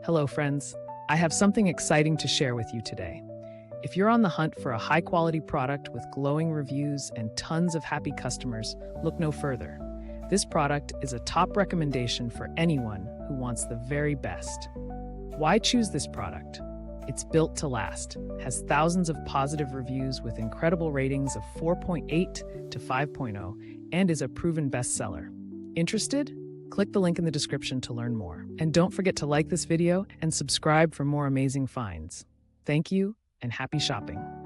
Hello, friends. I have something exciting to share with you today. If you're on the hunt for a high quality product with glowing reviews and tons of happy customers, look no further. This product is a top recommendation for anyone who wants the very best. Why choose this product? It's built to last, has thousands of positive reviews with incredible ratings of 4.8 to 5.0, and is a proven bestseller. Interested? Click the link in the description to learn more. And don't forget to like this video and subscribe for more amazing finds. Thank you and happy shopping.